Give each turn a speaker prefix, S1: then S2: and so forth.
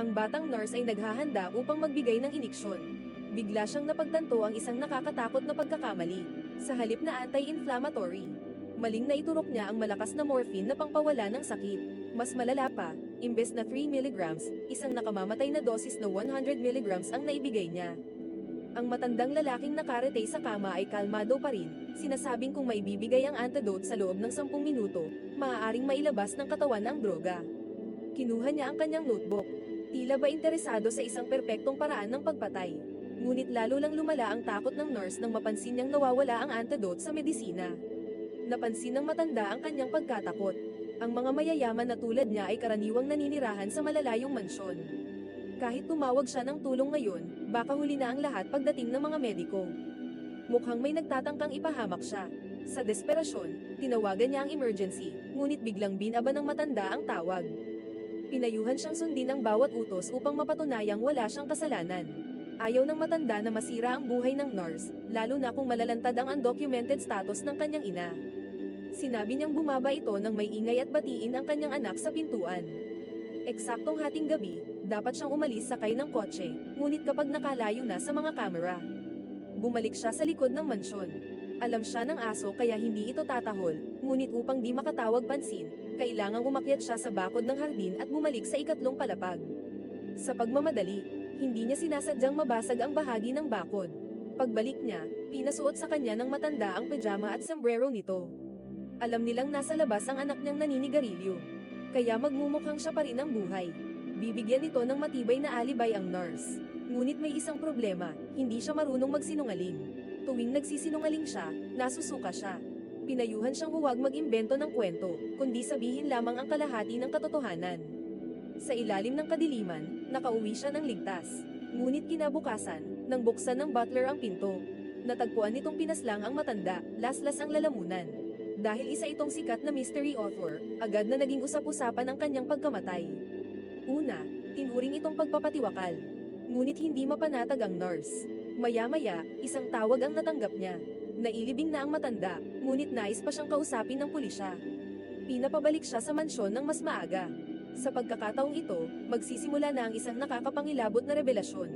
S1: Ang batang nurse ay naghahanda upang magbigay ng iniksyon. Bigla siyang napagtanto ang isang nakakatakot na pagkakamali. Sa halip na anti-inflammatory, maling na iturok niya ang malakas na morphine na pangpawala ng sakit. Mas malala pa, imbes na 3 mg, isang nakamamatay na dosis na 100 mg ang naibigay niya. Ang matandang lalaking nakaretay sa kama ay kalmado pa rin, sinasabing kung maibibigay ang antidote sa loob ng 10 minuto, maaaring mailabas ng katawan ang droga. Kinuha niya ang kanyang notebook. Tila ba interesado sa isang perpektong paraan ng pagpatay. Ngunit lalo lang lumala ang takot ng nurse nang mapansin niyang nawawala ang antidote sa medisina. Napansin ng matanda ang kanyang pagkatakot. Ang mga mayayaman na tulad niya ay karaniwang naninirahan sa malalayong mansyon. Kahit tumawag siya ng tulong ngayon, baka huli na ang lahat pagdating ng mga mediko. Mukhang may nagtatangkang ipahamak siya. Sa desperasyon, tinawagan niya ang emergency, ngunit biglang binaba ng matanda ang tawag. Pinayuhan siyang sundin ang bawat utos upang mapatunayang wala siyang kasalanan. Ayaw ng matanda na masira ang buhay ng nurse, lalo na kung malalantad ang undocumented status ng kanyang ina. Sinabi niyang bumaba ito nang may ingay at batiin ang kanyang anak sa pintuan. Eksaktong hating gabi, dapat siyang umalis sakay ng kotse, ngunit kapag nakalayo na sa mga kamera, bumalik siya sa likod ng mansyon. Alam siya ng aso kaya hindi ito tatahol, ngunit upang di makatawag pansin, kailangang umakyat siya sa bakod ng hardin at bumalik sa ikatlong palapag. Sa pagmamadali, hindi niya sinasadyang mabasag ang bahagi ng bakod. Pagbalik niya, pinasuot sa kanya ng matanda ang pajama at sombrero nito. Alam nilang nasa labas ang anak niyang naninigarilyo. Kaya magmumukhang siya pa rin ang buhay. Bibigyan ito ng matibay na alibay ang nurse. Ngunit may isang problema, hindi siya marunong magsinungaling. Tuwing nagsisinungaling siya, nasusuka siya. Pinayuhan siyang huwag mag-imbento ng kwento, kundi sabihin lamang ang kalahati ng katotohanan. Sa ilalim ng kadiliman, nakauwi siya ng ligtas. Ngunit kinabukasan, nang buksan ng butler ang pinto, natagpuan nitong pinaslang ang matanda, laslas ang lalamunan. Dahil isa itong sikat na mystery author, agad na naging usap-usapan ang kanyang pagkamatay. Una, tinuring itong pagpapatiwakal. Ngunit hindi mapanatag ang nurse. Maya-maya, isang tawag ang natanggap niya. Nailibing na ang matanda, ngunit nais pa siyang kausapin ng pulisya. Pinapabalik siya sa mansyon ng mas maaga. Sa pagkakataong ito, magsisimula na ang isang nakakapangilabot na revelasyon.